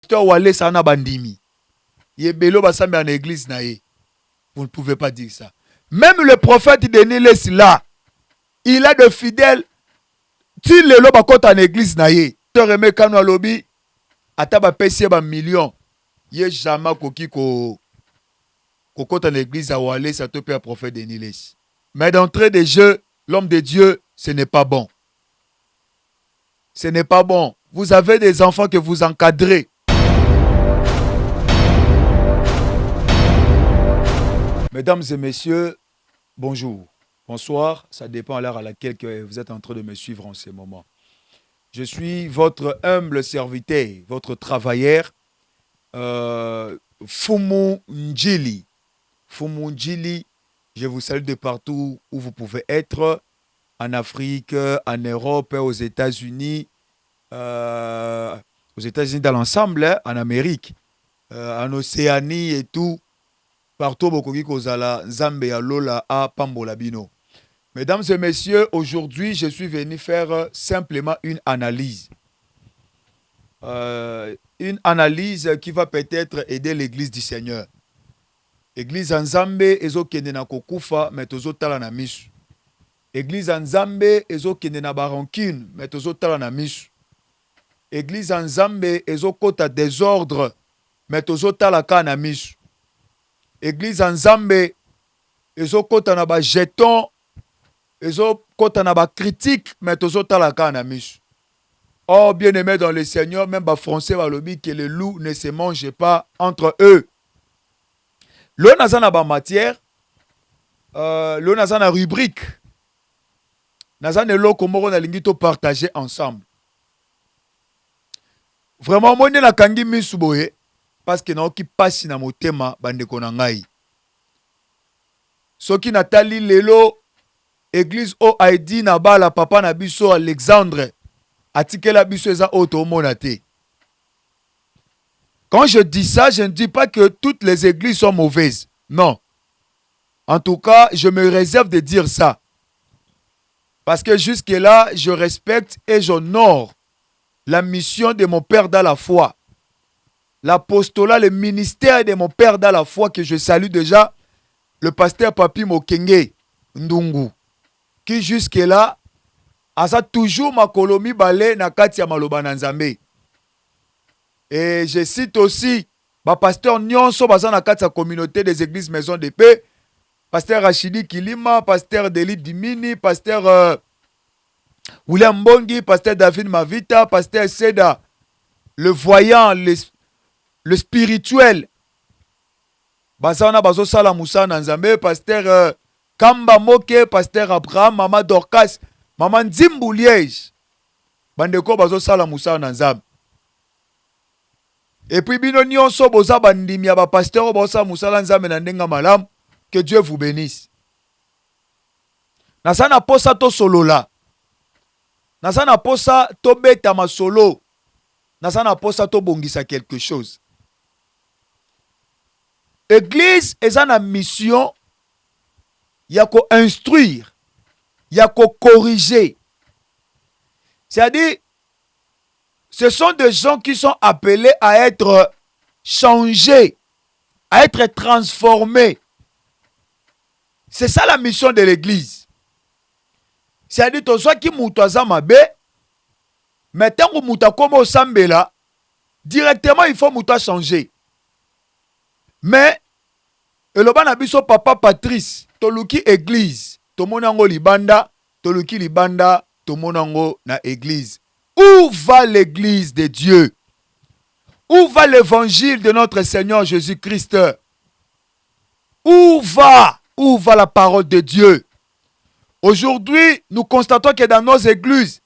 pasteur Wale Sana Bandimi. Yebelo basambe en église nae. Vous ne pouvez pas dire ça. Même le prophète Denis là, il a de fidèles. Si le loba côté en église nae, te remet kano lobby, ataba pesi ba million. Ye jamais koki ko côté en église à Wale ça te peut un prophète Denis. Mais d'entrée de jeu, l'homme de Dieu, ce n'est pas bon. Ce n'est pas bon. Vous avez des enfants que vous encadrez. Mesdames et messieurs, bonjour, bonsoir. Ça dépend à l'heure à laquelle vous êtes en train de me suivre en ce moment. Je suis votre humble serviteur, votre travailleur, Fumu Njili. Fumu Njili, je vous salue de partout où vous pouvez être, en Afrique, en Europe, aux États-Unis, dans l'ensemble, en Amérique, en Océanie et tout. Partout, Bokoki Kozala, Zambé, Lola, A, Pambolabino. Mesdames et messieurs, aujourd'hui, je suis venu faire simplement une analyse. Une analyse qui va peut-être aider l'église du Seigneur. Église en Zambé, ezo kende na kokufa, mais tozo tala na misu. Église en Zambé, ezo kende na barancune, mais tozo tala na misu. Église en Zambé, ezo kota désordre, mais tozo tala ka na misu. Église en Zambé, ezo kota na ba jeton, ezo kota na ba critique, mais tozo tala ka na misu. Oh, bien-aimés dans le Seigneur, même les Français va lobby que les loups ne se mangent pas entre eux. L'on a dans la matière, l'on a dans la rubrique. Nazan et l'eau comme on a l'ingito partager ensemble. Vraiment, moi, na kangi misuboye, parce que na oki passe na motema bande konangai. Soki natali lelo, église o Haïdi na bala papa na biso Alexandre. Atike la biso eza auto monate. Quand je dis ça, je ne dis pas que toutes les églises sont mauvaises. Non. En tout cas, je me réserve de dire ça. Parce que jusque-là, je respecte et j'honore la mission de mon père dans la foi. L'apostolat, le ministère de mon père dans la foi que je salue déjà, le pasteur Papi Mokenge Ndungu, qui jusque-là, a toujours ma colonie balé na kati ya maloba na Nzambe. Et je cite aussi le pasteur Nyonso baza na kati ya communauté des églises maison de paix, pasteur Rachidi Kilima, pasteur Deli Dimini, pasteur William Mbongi, pasteur David Mavita, pasteur Seda, le voyant, le spirituel. Bazana bazo sala Moussa na Nzambe, pasteur Kamba Moke, pasteur Abraham, Mama Dorcas, Mama Nzimbu Liège. Bandeko bazo sala Moussa na Nzambe. Et puis bino nyonso boza bandimi ya ba pasteur boza Moussa na Nzambe na ndenga malam, que Dieu vous bénisse. Nasana posa to solola. Nasana posa to beta ma solo. Nasana posa to bongisa quelque chose. Église est une mission, il y a qu'à instruire, il y a qu'à corriger. C'est-à-dire, ce sont des gens qui sont appelés à être changés, à être transformés. C'est ça la mission de l'église. C'est-à-dire, tout ce qui moutaza mabe, mais tant que mouta comme au sambela, directement il faut mouta changer. Mais, eloba na biso papa Patrice, toluki église, tomonango libanda, toluki libanda, tomonango na église. Où va l'église de Dieu? Où va l'évangile de notre Seigneur Jésus-Christ? Où va la parole de Dieu? Aujourd'hui, nous constatons que dans nos églises,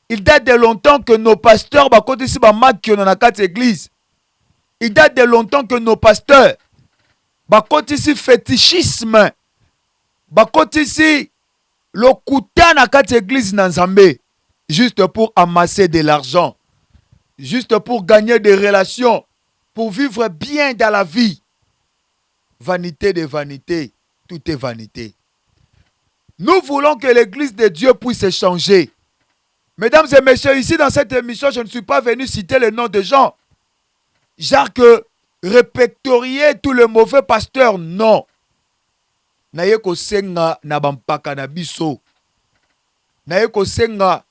il date de longtemps que nos pasteurs, ici, église. Il date de longtemps que nos pasteurs, ici, fétichisme, ici, le kouta na kati église na Nzambe, juste pour amasser de l'argent, juste pour gagner des relations, pour vivre bien dans la vie. Vanité de vanité, tout est vanité. Nous voulons que l'église de Dieu puisse changer. Mesdames et messieurs, ici dans cette émission, je ne suis pas venu citer le nom de gens. genre que répertorier tous les mauvais pasteurs, non. Naye ko senga na bampaka na biso. Naye ko senga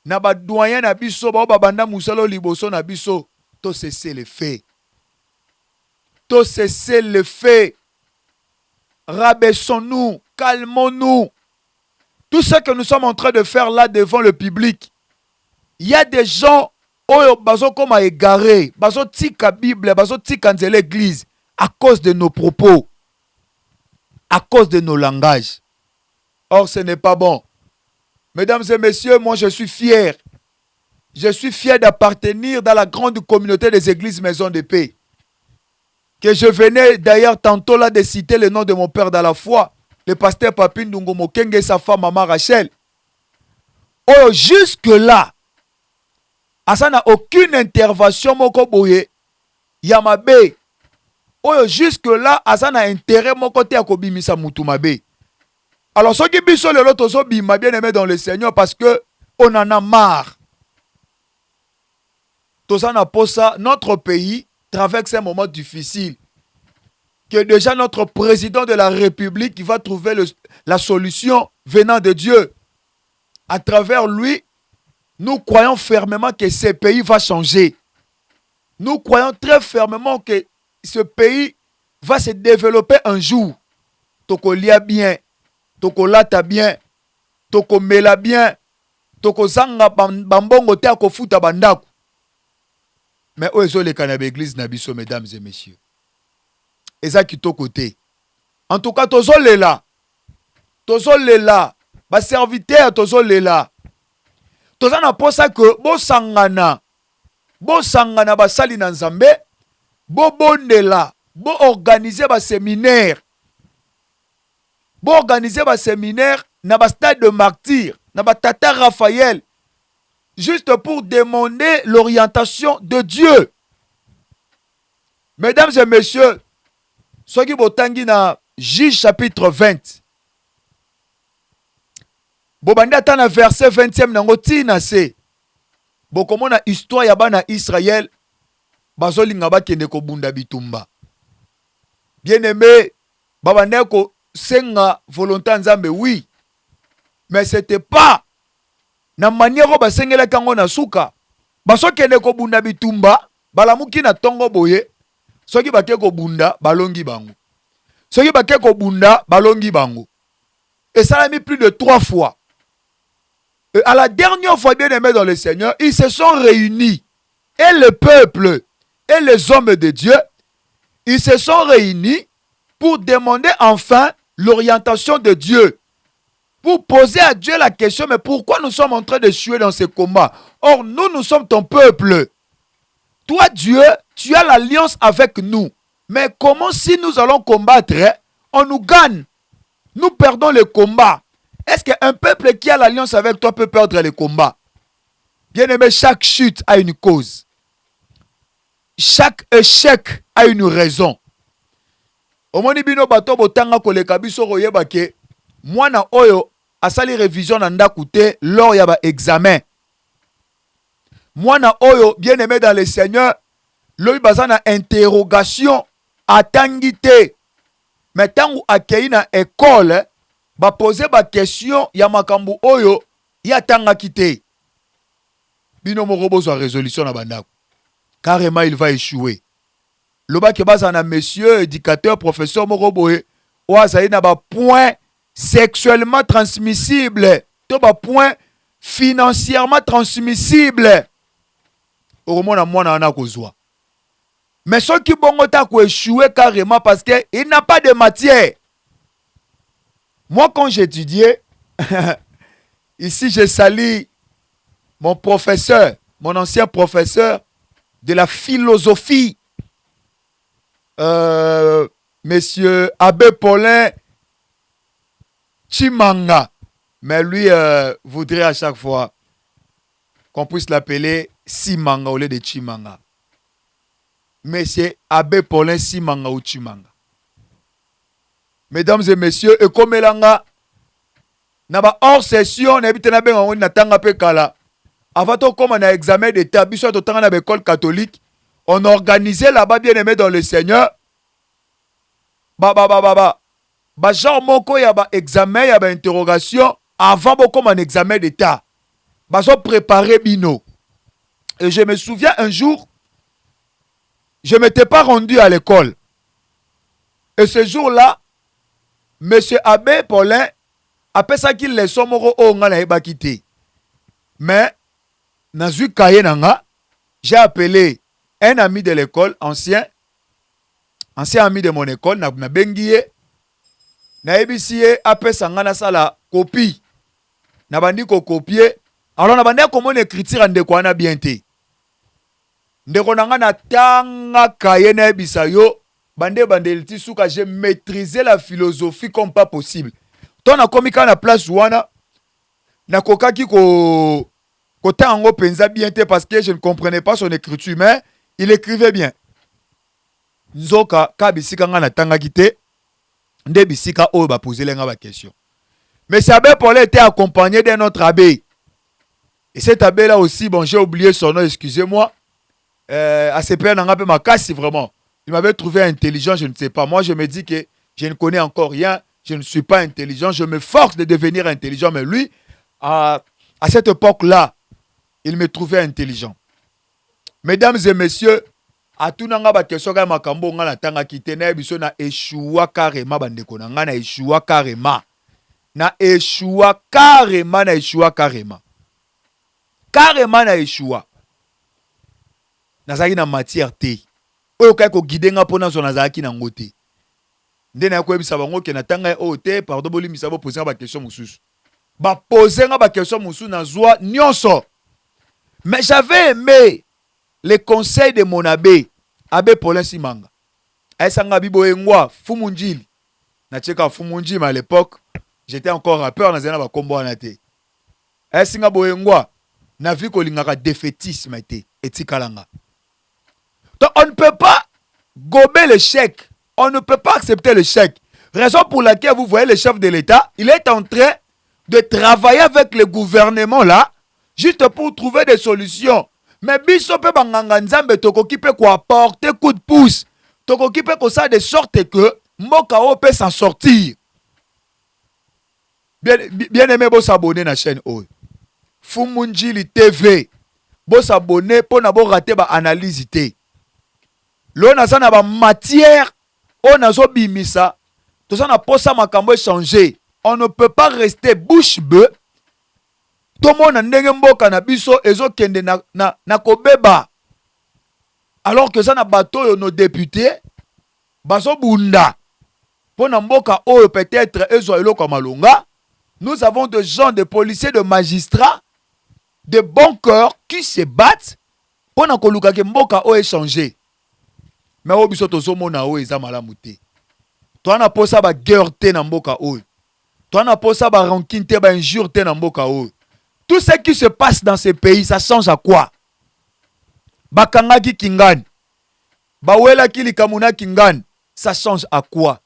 na ba doyen na biso ba babanda musalo liboso na biso. To cesser les faits. To cesser les faits. Rabaissons-nous, calmons-nous. Tout ce que nous sommes en train de faire là devant le public, il y a des gens oyo bazo comme égarés, bazo tika Bible, bazo tika l'église à cause de nos propos, à cause de nos langages. Or, ce n'est pas bon. Mesdames et messieurs, moi je suis fier. Je suis fier d'appartenir dans la grande communauté des églises Maison de Paix. Que je venais d'ailleurs tantôt là de citer le nom de mon père dans la foi, le pasteur Papin Ndungo Kenge et sa femme Maman Rachel. Oh, jusque-là, ça n'a aucune intervention moko boye Yamabe. Oh, jusque-là, ça n'a intérêt mon côté à kobimisa mutu mabe. Alors, ceux qui biso le lot oso bima bien aimé dans le Seigneur parce que on en a marre. Tout ça n'a pas ça, notre pays traverse un moment difficile. Que déjà notre président de la République qui va trouver la solution venant de Dieu. À travers lui, nous croyons fermement que ce pays va changer. Nous croyons très fermement que ce pays va se développer un jour. Toko lia bien, toko lata bien, toko mela bien, toko zanga bambongo te ako futa bandaku. Mais où est le cannabis église nabiso, mesdames et messieurs? Et ça qui est côté. En tout cas, tozo lela. Tozo lela. Ba serviteur tozo lela. Tozo na posa que bo sangana. Bo sangana ba sali na nzambe. Bo bondela. Bo organiser ba séminaire. Bo organiser ba séminaire na ba stade de martyr. Na ba tata Raphaël. Juste pour demander l'orientation de Dieu. Mesdames et messieurs, ce qui botangi na Juge chapitre 20. Bobandi ata na verset 20e nango tina se. Bokomona histoire ya bana Israël bazolinga bakende ko bunda bitumba. Bien aimé, babandi ko senga volonté nzambe oui. Mais c'était pas na manière basengela kango na suka. Baso kende ko bunda bitumba, balamuki na tongo boye. Soki bake ko bunda balongi bango. Soki bake ko bunda balongi bango. Et ça l'a mis plus de 3 fois. Et à la dernière fois, bien aimé dans le Seigneur, ils se sont réunis. Et le peuple et les hommes de Dieu, ils se sont réunis pour demander enfin l'orientation de Dieu. Pour poser à Dieu la question, mais pourquoi nous sommes en train de tuer dans ce combat? Or, nous sommes ton peuple. Toi, Dieu, tu as l'alliance avec nous. Mais comment si nous allons combattre, on nous gagne? Nous perdons le combat. Est-ce qu'un peuple qui a l'alliance avec toi peut perdre le combat? Bien aimé, chaque chute a une cause. Chaque échec a une raison. Omoni bino bato botanga koleka biso koyeba ke mwana oyo asali révision na ndaku te lors ya ba examen. Mwana oyo bien aimé dans le Seigneur, loyi baza na interrogation atangi te. Mais tangu akei na école ba poser ba question ya makambu oyo ya tanga kite. Bino moko bozwa résolution na bandako. Carrément il va échouer. Loba ke baza na monsieur éducateur professeur moko boye o azali na ba point sexuellement transmissible, to ba point financièrement transmissible. Oromona mwana ana kozwa. Mais ceux qui bongo ta ko échouer carrément parce que il n'a pas de matière. Moi, quand j'étudiais, ici, je salue mon professeur, mon ancien professeur de la philosophie, Monsieur Abbé Paulin Chimanga. Mais lui voudrait à chaque fois qu'on puisse l'appeler Simanga au lieu de Chimanga. Monsieur Abbé Paulin Simanga ou Chimanga. Mesdames et messieurs, et comme elanga naba hors session na bitena benga ngoni na tanga pe kala avato comme na examen d'état biso to tanga na école catholique On organisait là-bas, bien aimé dans le Seigneur. Genre moko ya ba examen, ya ba interrogation avant beaucoup mon examen d'état. Baso préparer bino. Et je me souviens un jour, je ne m'étais pas rendu à l'école. Et ce jour-là, Monsieur Abbé Paulin a fait ça qu'il les somoro o ngana eba quitté. Mais nazu kaye nanga, j'ai appelé un ami de l'école, ancien ami de mon école, na bengiye, na ebisiye apé sangana sala copie. Na bandi ko copier. Alors na bandi ko mon écriture ndeko ana bien te. Ndeko nanga na tanga kaye na ebisa yo, bande ti suka j'ai maîtrisé la philosophie comme pas possible. Ton na komika na place wana na kokaki ko tango penza bien te parce que je ne comprenais pas son écriture mais il écrivait bien. Nzoka ka bisika nga na tanga kite nde bisika o ba poser lenga ba question. Mais Abbé Paul était accompagné d'un autre abbé. Et cet abbé là aussi, bon, j'ai oublié son nom, excusez-moi. À ce père n'a pas ma casse vraiment. Il m'avait trouvé intelligent, je ne sais pas. Moi, je me dis que je ne connais encore rien, je ne suis pas intelligent, je me force de devenir intelligent. Mais lui, à cette époque-là, il me trouvait intelligent. Mesdames et messieurs, à tout nanga ba question ka makambo nga na tanga kitena biso na échoua carrément bandeko na nga na échoua carrément. Na échoua carrément na échoua carrément. Carrément na échoua. Nazaki na matière te. Oyo kai ko guider nga pona so nazaki na ngote. Nde na ko ebisa bango ke na tanga o te pardon boli misabo poser ba question mususu. Ba poser nga ba question mususu na zwa nyonso. Mais j'avais aimé les conseils de mon abbé, Abbé Paulin Simanga. Aïsanga Bibo Engwa, Fumunjili. Na tcheka Fumunjili, mais à l'époque, j'étais encore rappeur dans un combo en athée. Aïsanga Boengwa, na vu qu'on a défaitisme été, et tikalanga. Donc on ne peut pas gober le chèque. On ne peut pas accepter le chèque. Raison pour laquelle vous voyez le chef de l'État, il est en train de travailler avec le gouvernement là, juste pour trouver des solutions. Mais biso pe banganga nzambe tokoki pe ko apporter coup de pouce. Tokoki pe ko ça de sorte que mboka o peut s'en sortir. Bien aimé bo s'abonner na chaîne o. Fumunjili TV. Bo s'abonner pour na bo rater ba analyse té. Lo na ça na ba matière o na zo bimisa. To ça na posa makambo changer. On ne peut pas rester bouche bée. Tout le monde ndenge mboka na biso ezo kende na kobeba. Alors que ça na bateau yo nos députés baso bunda. Pona mboka oyo peut-être ezo eloko malonga. Nous avons des gens, de policiers, de magistrats, de bons cœurs qui se battent pona koluka ke mboka oyo changer. Mais o biso tozo mona oyo eza malamu te. Toi na posa ba guerre te na mboka oyo. Toi na posa ba rancune te ba injure te na mboka oyo. Tout ce qui se passe dans ces pays, ça change à quoi? Bakangaki Kingani. Bawela Kili Kamuna Kingani. Ça change à quoi?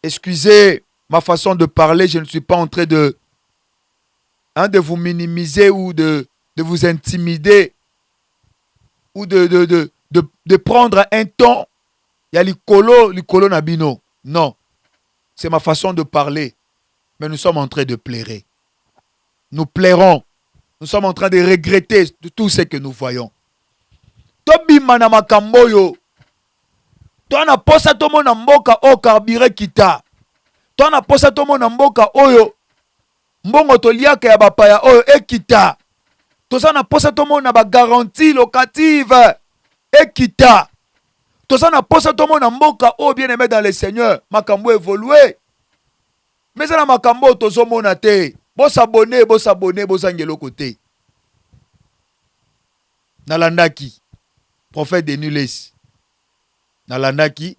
Excusez ma façon de parler, je ne suis pas en train de vous minimiser ou de vous intimider ou de prendre un ton. Il y a l'icolo nabino. Non. C'est ma façon de parler. Mais nous sommes en train de plairer. Nous plairons. Nous sommes en train de regretter tout ce que nous voyons. Tobi manama kamboyo. Toi na posa tomo na mboka o carburé kita. Toi na posa tomo na mboka oyo. Mbongo toliaka ya bapaya oyo ekita. Tosa na posa tomo na ba garantie locative ekita. Tosa na posa tomo na mboka o bien aimé dans le Seigneur. Makambo évolué. Mais ça na makambo tozo mona te. Bo s'abonner, bo zangelo côté. Nalandaki, prophète de Nules. Nalandaki,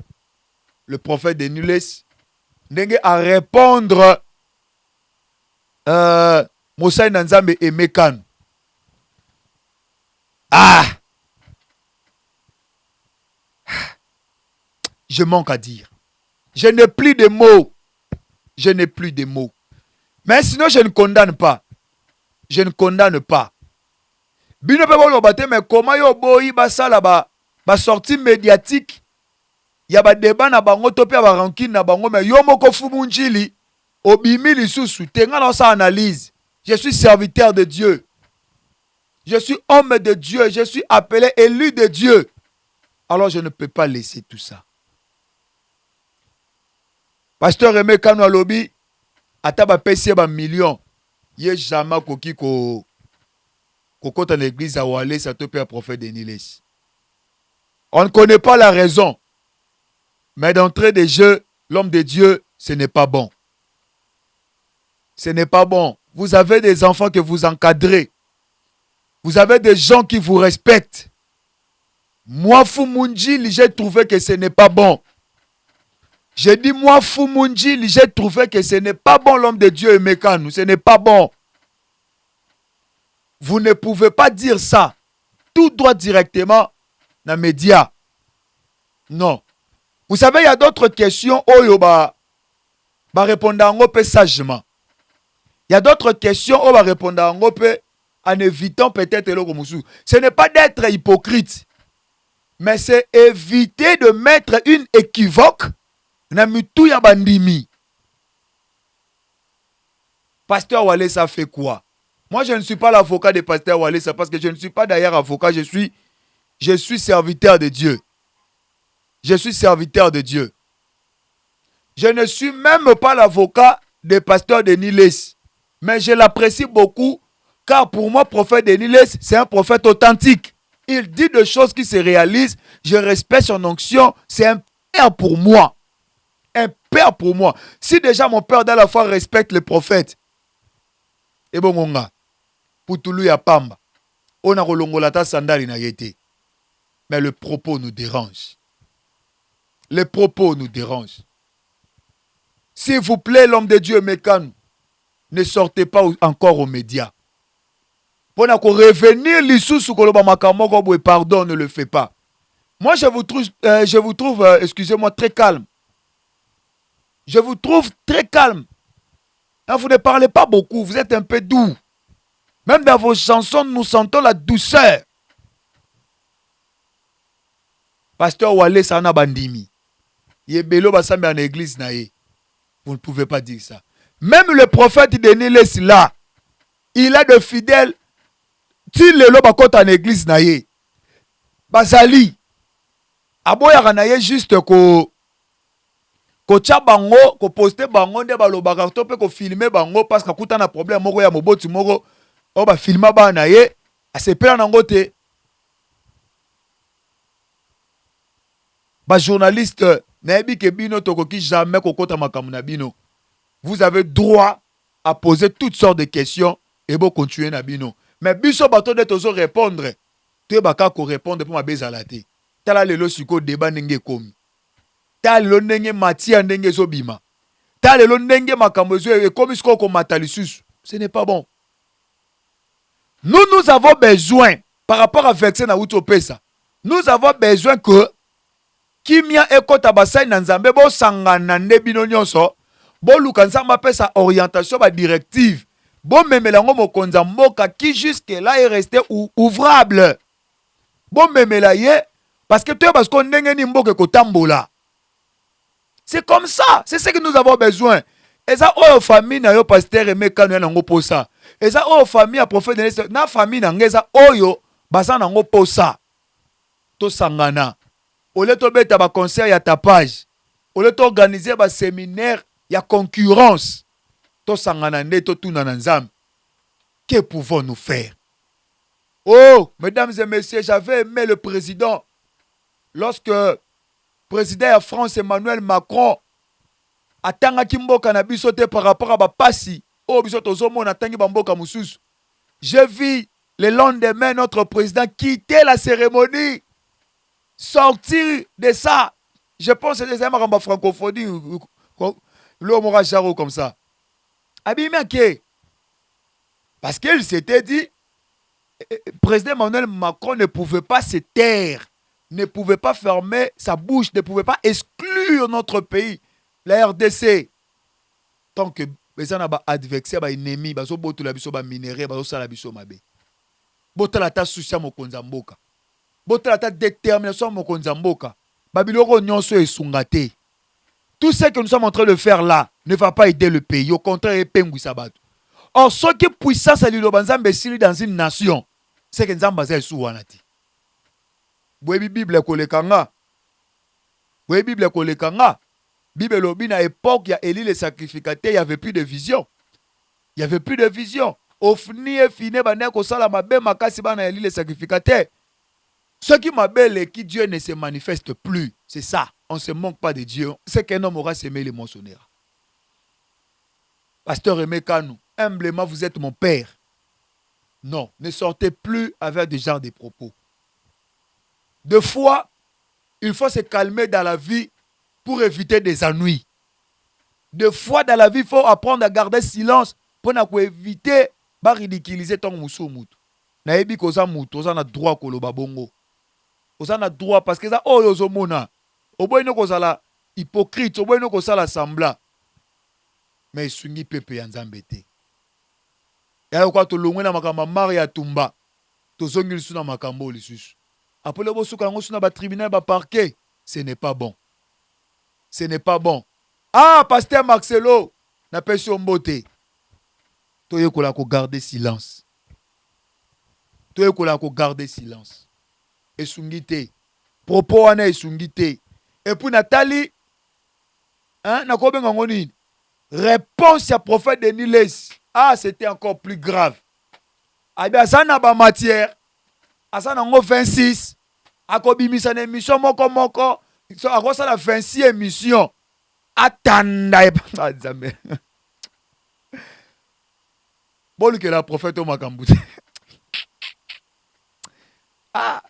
le prophète de Nules, ndenge à répondre Moussa Nanzambe et Mekan. Ah! Je manque à dire. Je n'ai plus de mots. Je n'ai plus de mots. Mais sinon, je ne condamne pas. Je ne condamne pas. Bino pe boloba te, mais comment yo boyi basala ba sortie médiatique ya ba débat na bango to pe ba rancune na bango, mais yo moko fumu njili obimi lisusu te nga na sa analyse. Je suis serviteur de Dieu. Je suis homme de Dieu, je suis appelé élu de Dieu. Alors je ne peux pas laisser tout ça. Pasteur Aimé Kano alobi ata ba pesi ba million. Ye jamais koki ko kota na l'église à Walé ça te peut prophète Denis Les. On ne connaît pas la raison. Mais d'entrée de jeu, l'homme de Dieu, ce n'est pas bon. Ce n'est pas bon. Vous avez des enfants que vous encadrez. Vous avez des gens qui vous respectent. Moi, Fumunjili, j'ai trouvé que ce n'est pas bon. J'ai dit, moi, Fumunjili, j'ai trouvé que ce n'est pas bon l'homme de Dieu Aimé Kano. Ce n'est pas bon. Vous ne pouvez pas dire ça. Tout droit directement dans les médias. Non. Vous savez, il y a d'autres questions. Oh, bah répondre sagement. Il y a d'autres questions. Oh, bah répondre en évitant peut-être le Moussou. Ce n'est pas d'être hypocrite. Mais c'est éviter de mettre une équivoque dans mitou ya bandimi. Pasteur Walé, ça fait quoi? Moi, je ne suis pas l'avocat de Pasteur Walé, ça parce que je ne suis pas d'ailleurs avocat, je suis serviteur de Dieu. Je suis serviteur de Dieu. Je ne suis même pas l'avocat de Pasteur Denis Les. Mais je l'apprécie beaucoup, car pour moi, prophète Denis Les, c'est un prophète authentique. Il dit des choses qui se réalisent. Je respecte son onction. C'est un père pour moi. Un père pour moi. Si déjà mon père dans la foi respecte les prophètes, et bon, on a, pour tout lui à Pamba, on a rolongolata sandali na yete. Mais le propos nous dérange. Les propos nous dérangent. S'il vous plaît, l'homme de Dieu Aimé Kano, ne sortez pas encore aux médias. Pour revenir l'issue koloba makamoko et pardon, ne le fait pas. Moi, je vous trouve, excusez-moi, très calme. Je vous trouve très calme. Vous ne parlez pas beaucoup, vous êtes un peu doux. Même dans vos chansons, nous sentons la douceur. Pasteur Walé Sana Bandimi. Yebelo basami en église naé. Vous ne pouvez pas dire ça. Même le prophète Denis Les là, il a de fidèles. S'il le bakota en église naé. Basali. Aboya naé juste ko tcha bango, ko poster bango nde balobaka to pe ko filmer bango parce que kuta na problème moko ya moboti moko o ba filma ba naé, asepela nango te. Ba journaliste naebi ke bino tokoki jamais kokota makamu na bino. Vous avez droit à poser toutes sortes de questions et bon continuer na bino. Mais biso bato de tozo répondre. Tu baka ko répondre pour ma bezalate. Tala lelo siko débat ndenge komi. Tala lelo ndenge matia ndenge zobima. Tala lelo ndenge makambo zo e komi siko ko matalisusu. Ce n'est pas bon. Nous avons besoin par rapport à verset na utopesa. Nous avons besoin que kimia ekota basai na nzambe bo sangana nde bino nyonso. Bo luka nzamba pesa orientation ba directive. Bon memelango mokonza mboka qui jusque là est resté ouvrable. Bon memela ye parce que toi parce qu'on ndenge ni mboka kotambola. C'est comme ça, c'est ce que nous avons besoin. Et ça oh famille na yo pasteur Aimé Kano na ngo posa. Et ça oh famille a prophète na famille na ngeza oyo basa na ngo posa. To sangana. Ole to beta ba concert ya tapage. Ole to organiser ba séminaire ya concurrence. Que pouvons-nous faire? Oh, mesdames et messieurs, j'avais aimé le président. Lorsque le président de France, Emmanuel Macron, a tangaki mboka na biso te par rapport à Bapasi. Oh, biso tozomo na tangi bamboka mususu. Je vis le lendemain notre président quitter la cérémonie. Sortir de ça. Je pense que c'est des amis francophonie. L'homme aura jarro comme ça. Parce qu'il s'était dit, le président Emmanuel Macron ne pouvait pas se taire, ne pouvait pas fermer sa bouche, ne pouvait pas exclure notre pays, la RDC. Tant que les gens ont advexé, les ennemis, ils ont minéré, ils ont salé, botala ta souci ya mokonzi ya mboka, botala ta détermination ya mokonzi ya mboka, babiloko nyonso esunga te. Tout ce que nous sommes en train de faire là ne va pas aider le pays, au contraire epengwisa bato. Or ce qui puissance ya liloba nzambe esili dans une nation, c'est que nzambe aza esu wana te. Boyebi Bible koleka nga, boyebi Bible koleka nga. Bible lobi na époque ya Élie le sacrificateur, il y avait plus de vision. Il y avait plus de vision. Ofni et fine bana ko sala mabe makasi bana Élie le sacrificateur. Ce qui m'appelle qui Dieu ne se manifeste plus, c'est ça. On ne se manque pas de Dieu. C'est qu'un homme aura semé les moissonneurs. Pasteur Aimé Kanou, humblement vous êtes mon père. Non, ne sortez plus avec ce genre de propos. Deux fois, il faut se calmer dans la vie pour éviter des ennuis. Deux fois dans la vie, il faut apprendre à garder silence pour éviter de ridiculiser ton moussou moutou. Naebi koza moutou, oza na droit koloba bongo. Oza na droit parce que ça oh yozo mona. Oboy no kozala hypocrite, oboy no kozala semblant. Mais sungi pepe ya nzambe te. Ya kwa to longwe na makamba mari ya tumba. To zongi lisu na makambo lisusu. Apole bo suka ngo suna ba tribunal ba parquet, ce n'est pas bon. Ce n'est pas bon. Ah, pasteur Marcelo, na pesi ombote. Toye kola ko garder silence. Toye kola ko garder silence. Esungite. Propos wana esungite. Et puis Nathalie, hein, na ko benga ngoni. Réponse à prophète de Niles. Ah, c'était encore plus grave. Ah bien, ça n'a pas matière. Ah, ça n'a pas 26. A ko bimisa na émission moko. So a ko ça la 26 émission. Attenda e pa nzambe. Bolu que la prophète o makambute. Ah.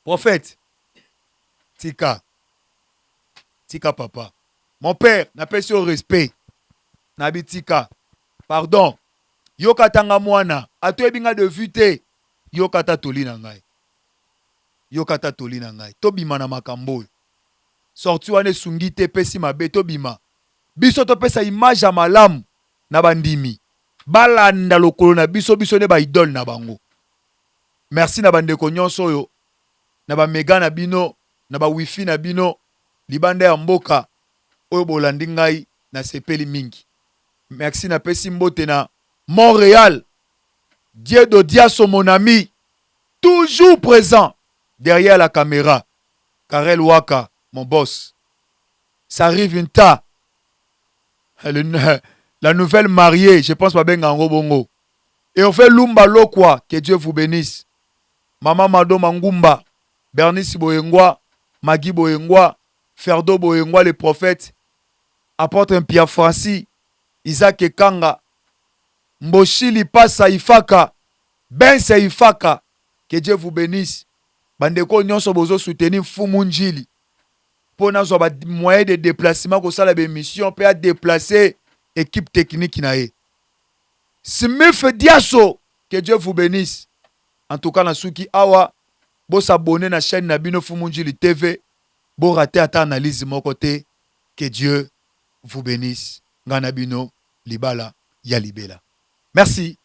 Prophète. Tika papa. Mon père, n'appelle sur respect. Nabitika. Pardon. Yokatanga mwana. Ato ebinga de vute. Yokata tolina ngai. Yokata tolina ngai. Tobima na makambo. Sorti wane sungite pesi mabe tobima. Biso to pesa image ya malamu na bandimi. Balanda lokolo na biso ne ba idole na bango. Merci na bandeko nyonso oyo. Na ba mega na bino, na ba wifi na bino, libanda ya mboka oyo bolandi ngai na sepeli mingi. Merci na pesi mbote na Montréal. Dieu de Diaso mon ami, toujours présent derrière la caméra. Karel Waka, mon boss. Ça arrive une ta. La nouvelle mariée, je pense pas bien en bongo. Et on fait Lumba Lokwa, que Dieu vous bénisse. Maman Mado Mangumba, Bernice Boyengwa, Magui Boyengwa, Ferdo Boyengwa, les prophètes, apôtre Pierre Francis, Isaac Ekanga, Mboshili Passa Ifaka, Ben Ifaka, que Dieu vous bénisse. Bandeko nyonso bozo soutenir Fumunjili. Pour nous avoir moyen de déplacement, que ça la mission peut déplacer équipe technique nae. Smith Diaso, que Dieu vous bénisse. En tout cas, na souki awa, bo s'abonner na chaîne Nabino Fumunjili TV, bo rater à ta analyse de mon côté, que Dieu vous bénisse. Ganabino, Libala, Yalibela. Merci.